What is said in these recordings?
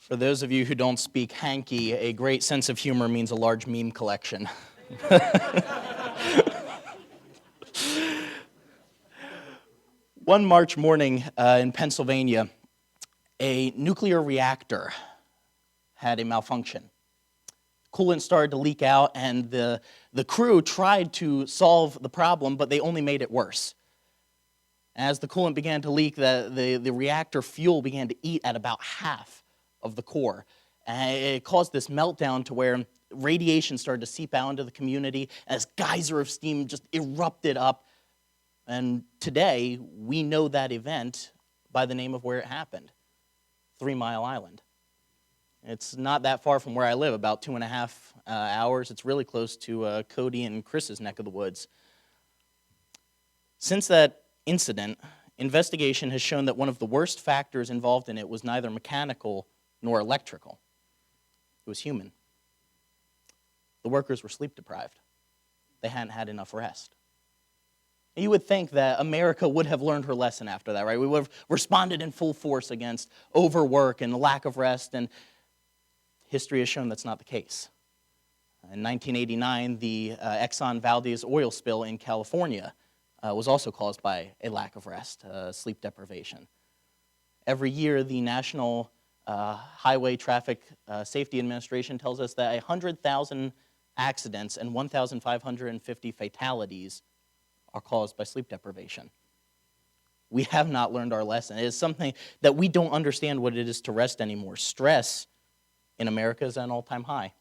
For those of you who don't speak hanky, a great sense of humor means a large meme collection. One March morning in Pennsylvania, a nuclear reactor had a malfunction. Coolant started to leak out, and the crew tried to solve the problem, but they only made it worse. As the coolant began to leak, the reactor fuel began to eat at about half of the core. And it caused this meltdown to where radiation started to seep out into the community as geyser of steam just erupted up. And today, we know that event by the name of where it happened, 3 Mile Island. It's not that far from where I live, about 2.5 hours. It's really close to Cody and Chris's neck of the woods. Since that incident, investigation has shown that one of the worst factors involved in it was neither mechanical nor electrical. It was human. The workers were sleep deprived. They hadn't had enough rest. And you would think that America would have learned her lesson after that, right? We would have responded in full force against overwork and lack of rest, and history has shown that's not the case. In 1989, the Exxon Valdez oil spill in California was also caused by a lack of rest, sleep deprivation. Every year, the National Highway Traffic Safety Administration tells us that 100,000 accidents and 1,550 fatalities are caused by sleep deprivation. We have not learned our lesson. It is something that we don't understand what it is to rest anymore. Stress in America is at an all-time high.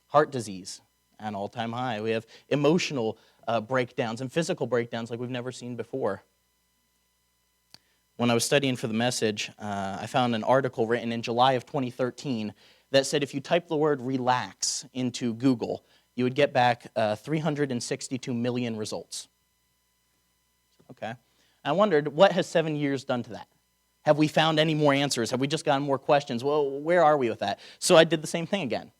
Heart disease at an all-time high. We have emotional breakdowns and physical breakdowns like we've never seen before. When I was studying for the message, I found an article written in July of 2013 that said if you type the word relax into Google, you would get back 362 million results. Okay. I wondered, what has 7 years done to that? Have we found any more answers? Have we just gotten more questions? Well, where are we with that? So I did the same thing again.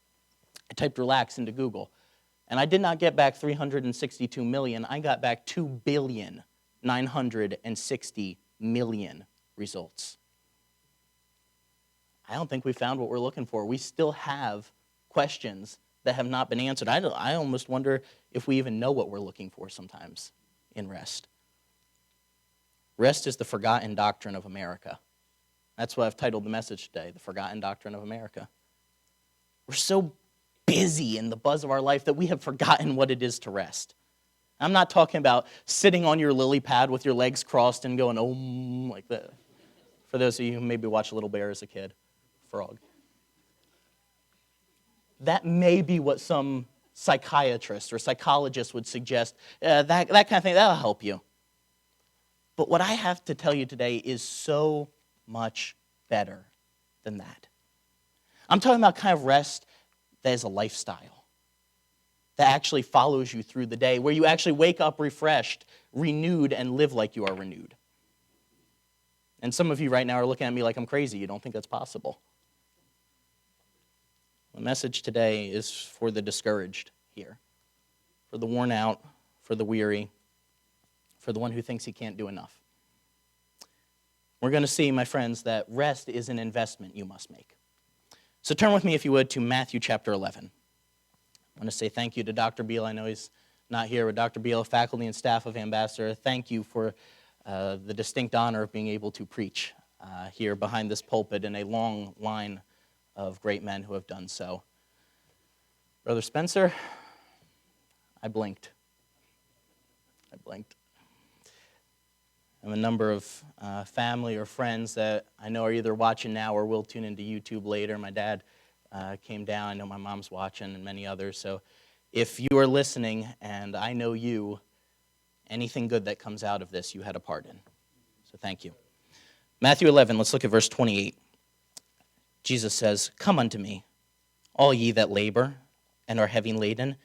I typed relax into Google, and I did not get back 362 million. I got back 2,960,000,000 results. I don't think we found what we're looking for. We still have questions that have not been answered. I almost wonder if we even know what we're looking for sometimes in rest. Rest is the forgotten doctrine of America. That's what I've titled the message today, The Forgotten Doctrine of America. We're so busy in the buzz of our life that we have forgotten what it is to rest. I'm not talking about sitting on your lily pad with your legs crossed and going, oh, like that. For those of you who maybe watched Little Bear as a kid, frog. That may be what some psychiatrist or psychologist would suggest. That kind of thing, that'll help you. But what I have to tell you today is so much better than that. I'm talking about kind of rest that is a lifestyle, that actually follows you through the day, where you actually wake up refreshed, renewed, and live like you are renewed. And some of you right now are looking at me like I'm crazy. You don't think that's possible. The message today is for the discouraged here, for the worn out, for the weary, for the one who thinks he can't do enough. We're going to see, my friends, that rest is an investment you must make. So turn with me, if you would, to Matthew chapter 11. I want to say thank you to Dr. Beal. I know he's not here, but Dr. Beal, faculty and staff of Ambassador, thank you for the distinct honor of being able to preach here behind this pulpit in a long line of great men who have done so. Brother Spencer, I blinked. I have a number of family or friends that I know are either watching now or will tune into YouTube later. My dad came down. I know my mom's watching and many others. So if you are listening and I know you, anything good that comes out of this, you had a part in. So thank you. Matthew 11, let's look at verse 28. Jesus says, "Come unto me, all ye that labor and are heavy laden,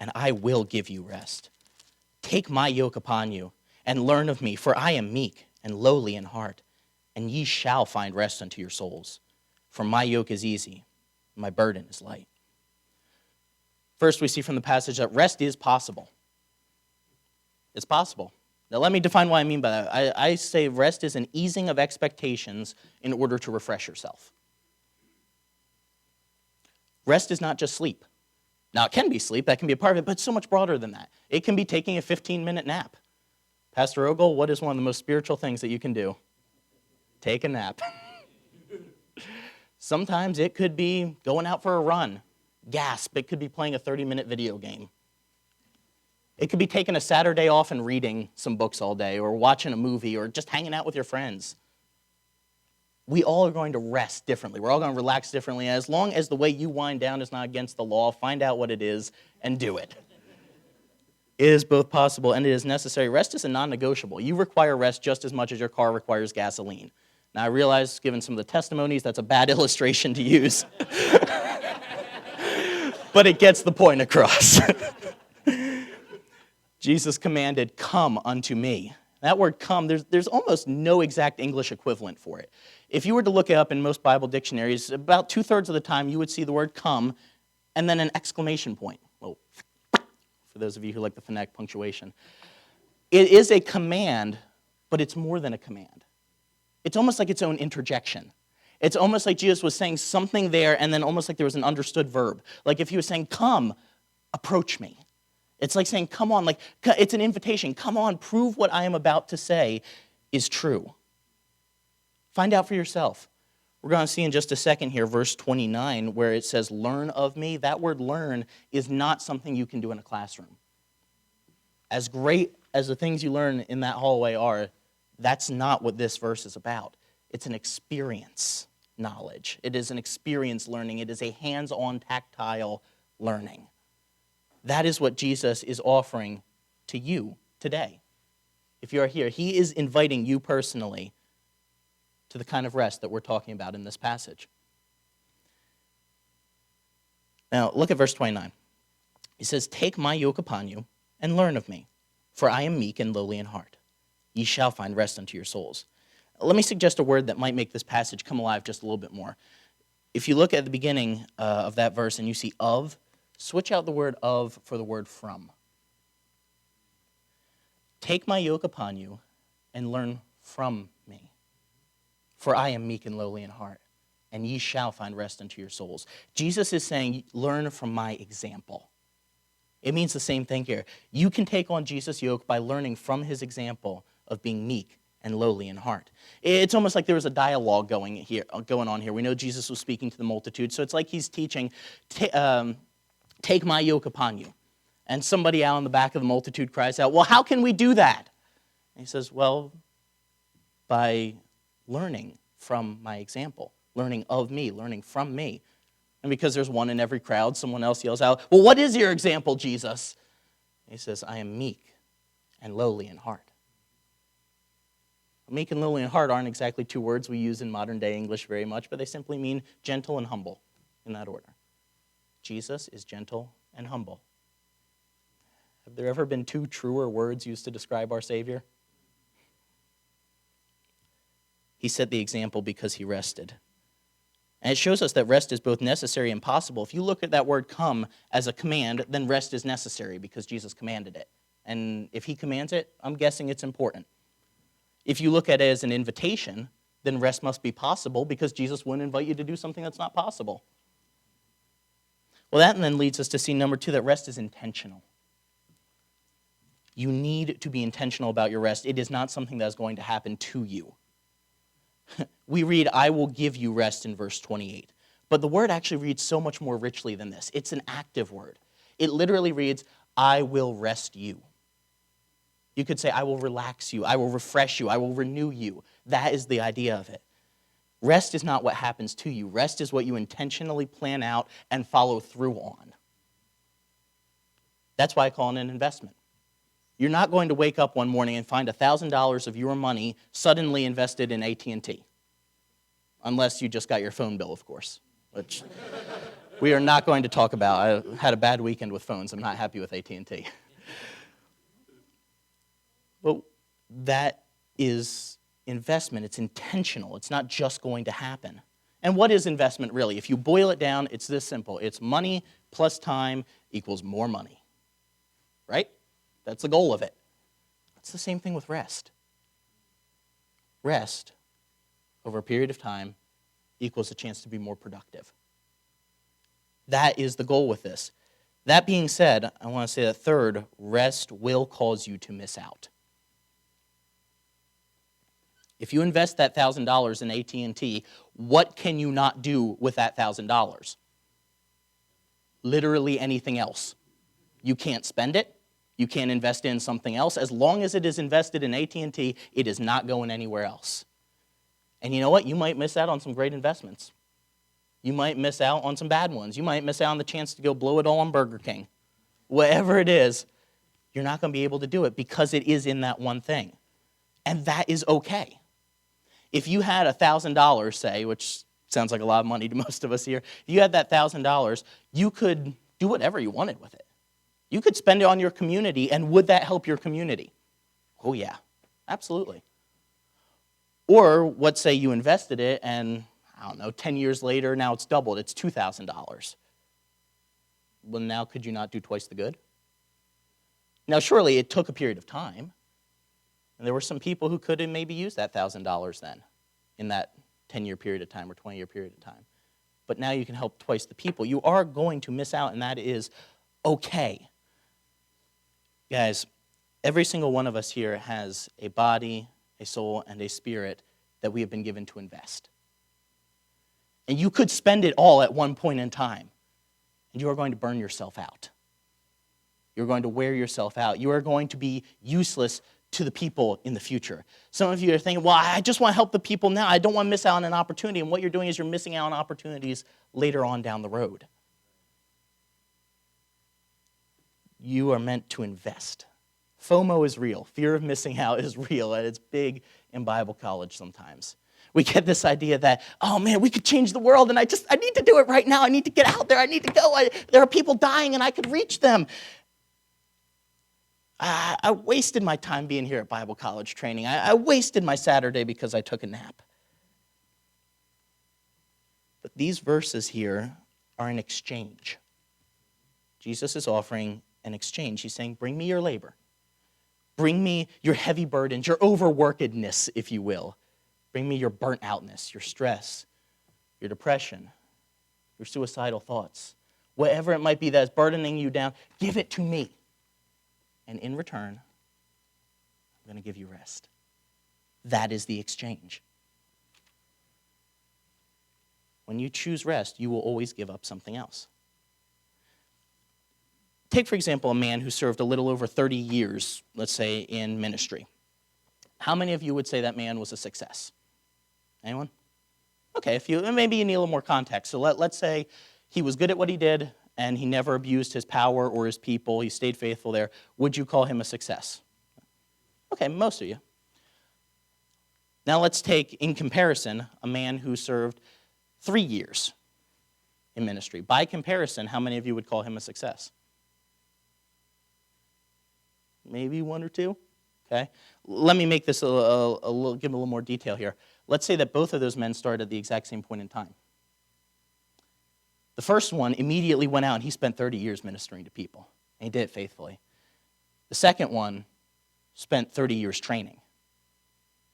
and I will give you rest. Take my yoke upon you, and learn of me, for I am meek and lowly in heart, and ye shall find rest unto your souls. For my yoke is easy, and my burden is light." First, we see from the passage that rest is possible. It's possible. Now, let me define what I mean by that. I say rest is an easing of expectations in order to refresh yourself. Rest is not just sleep. Now, it can be sleep, that can be a part of it, but it's so much broader than that. It can be taking a 15-minute nap. Pastor Ogle, what is one of the most spiritual things that you can do? Take a nap. Sometimes it could be going out for a run. Gasp, it could be playing a 30-minute video game. It could be taking a Saturday off and reading some books all day, or watching a movie, or just hanging out with your friends. We all are going to rest differently. We're all going to relax differently. As long as the way you wind down is not against the law, find out what it is and do it. It is both possible and it is necessary. Rest is a non-negotiable. You require rest just as much as your car requires gasoline. Now, I realize, given some of the testimonies, that's a bad illustration to use. But it gets the point across. Jesus commanded, "Come unto me." That word "come," there's almost no exact English equivalent for it. If you were to look it up in most Bible dictionaries, about 2/3 of the time you would see the word "come" and then an exclamation point. Well, for those of you who like the phonetic punctuation. It is a command, but it's more than a command. It's almost like its own interjection. It's almost like Jesus was saying something there, and then almost like there was an understood verb. Like if he was saying, "Come, approach me." It's like saying, "Come on," like it's an invitation. Come on, prove what I am about to say is true. Find out for yourself. We're going to see in just a second here, verse 29, where it says, "Learn of me." That word "learn" is not something you can do in a classroom. As great as the things you learn in that hallway are, that's not what this verse is about. It's an experience knowledge. It is an experience learning. It is a hands-on, tactile learning. That is what Jesus is offering to you today. If you are here, he is inviting you personally to the kind of rest that we're talking about in this passage. Now, look at verse 29. He says, "Take my yoke upon you and learn of me, for I am meek and lowly in heart. Ye shall find rest unto your souls." Let me suggest a word that might make this passage come alive just a little bit more. If you look at the beginning of that verse and you see "of," switch out the word "of" for the word "from." Take my yoke upon you and learn from me, for I am meek and lowly in heart, and ye shall find rest unto your souls. Jesus is saying, learn from my example. It means the same thing here. You can take on Jesus' yoke by learning from his example of being meek and lowly in heart. It's almost like there was a dialogue going on here. We know Jesus was speaking to the multitude, so it's like he's teaching, take my yoke upon you. And somebody out in the back of the multitude cries out, "Well, how can we do that?" And he says, "Well, by learning from my example, learning of me, learning from me." And because there's one in every crowd, someone else yells out, "Well, what is your example, Jesus?" And he says, "I am meek and lowly in heart." Meek and lowly in heart aren't exactly two words we use in modern day English very much, but they simply mean gentle and humble in that order. Jesus is gentle and humble. Have there ever been two truer words used to describe our Savior? He set the example because he rested. And it shows us that rest is both necessary and possible. If you look at that word "come" as a command, then rest is necessary because Jesus commanded it. And if he commands it, I'm guessing it's important. If you look at it as an invitation, then rest must be possible because Jesus wouldn't invite you to do something that's not possible. Well, that then leads us to see number 2, that rest is intentional. You need to be intentional about your rest. It is not something that is going to happen to you. We read, "I will give you rest" in verse 28. But the word actually reads so much more richly than this. It's an active word. It literally reads, "I will rest you." You could say, "I will relax you. I will refresh you. I will renew you." That is the idea of it. Rest is not what happens to you. Rest is what you intentionally plan out and follow through on. That's why I call it an investment. You're not going to wake up one morning and find $1,000 of your money suddenly invested in AT&T. Unless you just got your phone bill, of course, which we are not going to talk about. I had a bad weekend with phones. I'm not happy with AT&T. But that is investment. It's intentional. It's not just going to happen. And what is investment really? If you boil it down, it's this simple. It's money plus time equals more money. Right? That's the goal of it. It's the same thing with rest. Rest, over a period of time, equals a chance to be more productive. That is the goal with this. That being said, I want to say that third, rest will cause you to miss out. If you invest that $1,000 in AT&T, what can you not do with that $1,000? Literally anything else. You can't spend it. You can't invest in something else. As long as it is invested in AT&T, it is not going anywhere else. And you know what? You might miss out on some great investments. You might miss out on some bad ones. You might miss out on the chance to go blow it all on Burger King. Whatever it is, you're not going to be able to do it because it is in that one thing. And that is okay. If you had $1,000, say, which sounds like a lot of money to most of us here, if you had that $1,000, you could do whatever you wanted with it. You could spend it on your community, and would that help your community? Oh yeah, absolutely. Or let's say you invested it, and I don't know, 10 years later, now it's doubled, it's $2,000. Well, now could you not do twice the good? Now, surely it took a period of time, and there were some people who could have maybe used that $1,000 then in that 10-year period of time or 20-year period of time. But now you can help twice the people. You are going to miss out, and that is okay. Guys, every single one of us here has a body, a soul, and a spirit that we have been given to invest. And you could spend it all at one point in time, and you are going to burn yourself out. You're going to wear yourself out. You are going to be useless to the people in the future. Some of you are thinking, well, I just want to help the people now. I don't want to miss out on an opportunity. And what you're doing is you're missing out on opportunities later on down the road. You are meant to invest. FOMO is real. Fear of missing out is real, and it's big in Bible college sometimes. We get this idea that, oh man, we could change the world, and I need to do it right now. I need to get out there. I need to go. There are people dying, and I could reach them. I wasted my time being here at Bible college training. I wasted my Saturday because I took a nap. But these verses here are an exchange. Jesus is offering an exchange. He's saying, bring me your labor. Bring me your heavy burdens, your overworkedness, if you will. Bring me your burnt outness, your stress, your depression, your suicidal thoughts. Whatever it might be that is burdening you down, give it to me. And in return, I'm going to give you rest. That is the exchange. When you choose rest, you will always give up something else. Take, for example, a man who served a little over 30 years, let's say, in ministry. How many of you would say that man was a success? Anyone? Okay, maybe you need a little more context. So let's say he was good at what he did, and he never abused his power or his people. He stayed faithful there. Would you call him a success? Okay, most of you. Now let's take, in comparison, a man who served 3 years in ministry. By comparison, how many of you would call him a success? Maybe one or two? Okay. Let me make this give a little more detail here. Let's say that both of those men started at the exact same point in time. The first one immediately went out and he spent 30 years ministering to people. And he did it faithfully. The second one spent 30 years training.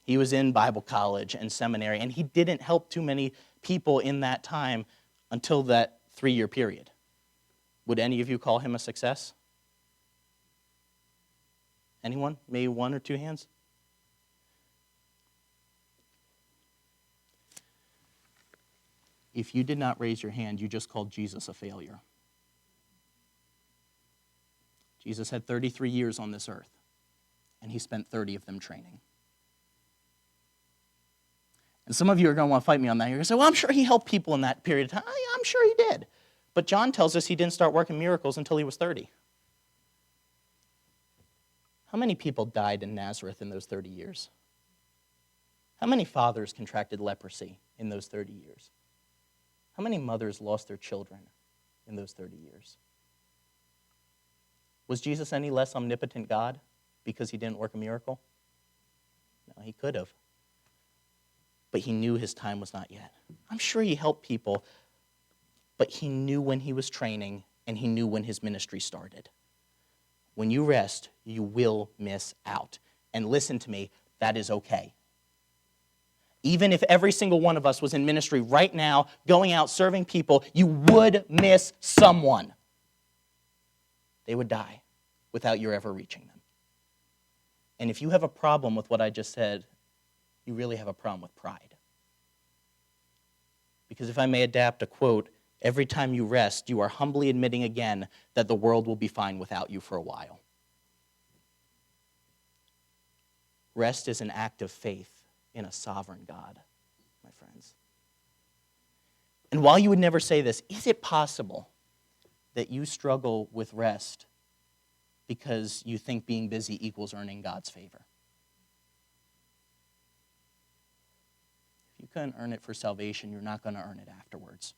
He was in Bible college and seminary, and he didn't help too many people in that time until that 3-year period. Would any of you call him a success? Anyone? Maybe one or two hands? If you did not raise your hand, you just called Jesus a failure. Jesus had 33 years on this earth, and he spent 30 of them training. And some of you are going to want to fight me on that. You're going to say, well, I'm sure he helped people in that period of time. I'm sure he did. But John tells us he didn't start working miracles until he was 30. How many people died in Nazareth in those 30 years? How many fathers contracted leprosy in those 30 years? How many mothers lost their children in those 30 years? Was Jesus any less omnipotent God because he didn't work a miracle? No, he could have. But he knew his time was not yet. I'm sure he helped people, but he knew when he was training and he knew when his ministry started. When you rest, you will miss out. And listen to me, that is okay. Even if every single one of us was in ministry right now, going out, serving people, you would miss someone. They would die without your ever reaching them. And if you have a problem with what I just said, you really have a problem with pride. Because if I may adapt a quote, every time you rest, you are humbly admitting again that the world will be fine without you for a while. Rest is an act of faith in a sovereign God, my friends. And while you would never say this, is it possible that you struggle with rest because you think being busy equals earning God's favor? If you couldn't earn it for salvation, you're not going to earn it afterwards.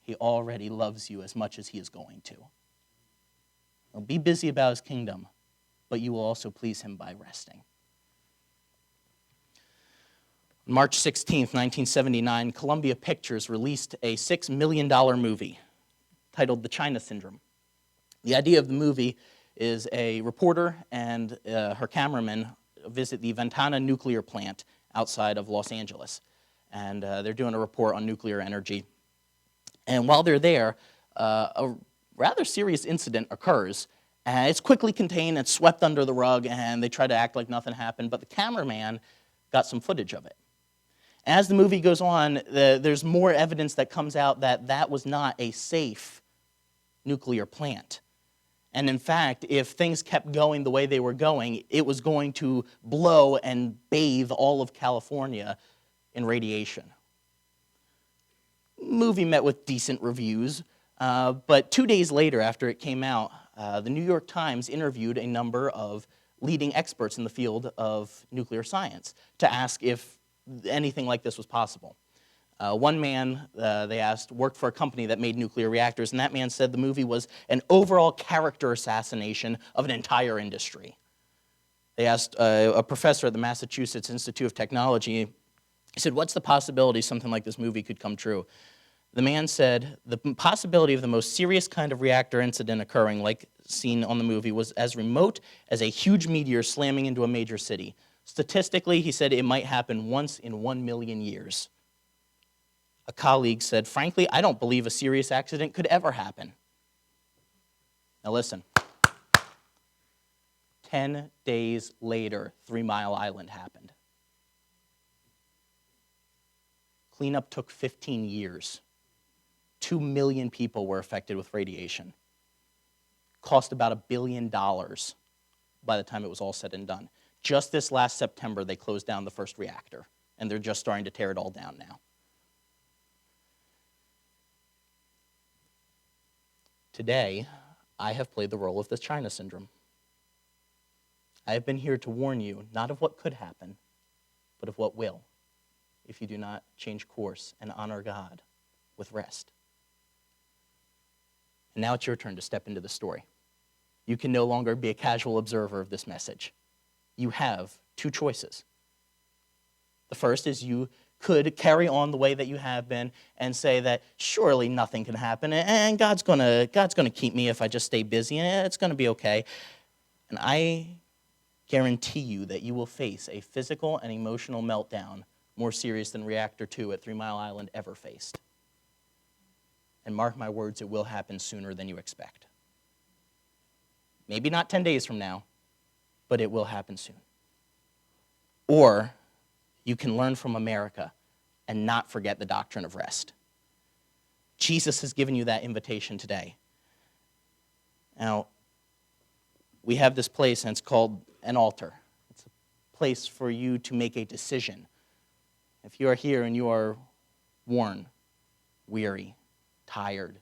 He already loves you as much as he is going to. He'll be busy about his kingdom, but you will also please him by resting. On March 16th, 1979, Columbia Pictures released a $6 million movie titled The China Syndrome. The idea of the movie is a reporter and her cameraman visit the Ventana nuclear plant outside of Los Angeles. And they're doing a report on nuclear energy. And while they're there, a rather serious incident occurs. And it's quickly contained and swept under the rug, and they try to act like nothing happened. But the cameraman got some footage of it. As the movie goes on, there's more evidence that comes out that that was not a safe nuclear plant. And in fact, if things kept going the way they were going, it was going to blow and bathe all of California in radiation. Movie met with decent reviews, but 2 days later after it came out, the New York Times interviewed a number of leading experts in the field of nuclear science to ask if anything like this was possible. One man, they asked, worked for a company that made nuclear reactors, and that man said the movie was an overall character assassination of an entire industry. They asked a professor at the Massachusetts Institute of Technology, he said, what's the possibility something like this movie could come true? The man said, the possibility of the most serious kind of reactor incident occurring, like seen on the movie, was as remote as a huge meteor slamming into a major city. Statistically, he said it might happen once in 1 million years. A colleague said, frankly, I don't believe a serious accident could ever happen. Now listen. 10 days later, 3 Mile Island happened. Cleanup took 15 years. 2 million people were affected with radiation. Cost about $1 billion by the time it was all said and done. Just this last September, they closed down the first reactor, and they're just starting to tear it all down now. Today, I have played the role of the China Syndrome. I have been here to warn you, not of what could happen, but of what will, if you do not change course and honor God with rest. And now it's your turn to step into the story. You can no longer be a casual observer of this message. You have 2 choices. The first is you could carry on the way that you have been and say that surely nothing can happen and God's gonna keep me if I just stay busy and it's gonna be okay. And I guarantee you that you will face a physical and emotional meltdown more serious than Reactor 2 at 3 Mile Island ever faced. And mark my words, it will happen sooner than you expect. Maybe not 10 days from now, but it will happen soon. Or you can learn from America and not forget the doctrine of rest. Jesus has given you that invitation today. Now, we have this place, and it's called an altar. It's a place for you to make a decision. If you are here and you are worn, weary, tired,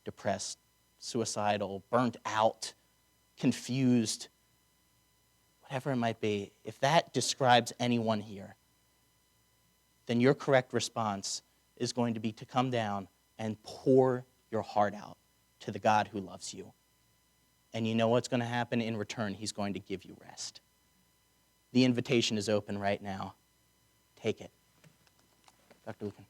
depressed, suicidal, burnt out, confused, whatever it might be, if that describes anyone here, then your correct response is going to be to come down and pour your heart out to the God who loves you. And you know what's going to happen in return? He's going to give you rest. The invitation is open right now. Take it. Dr. Lucan.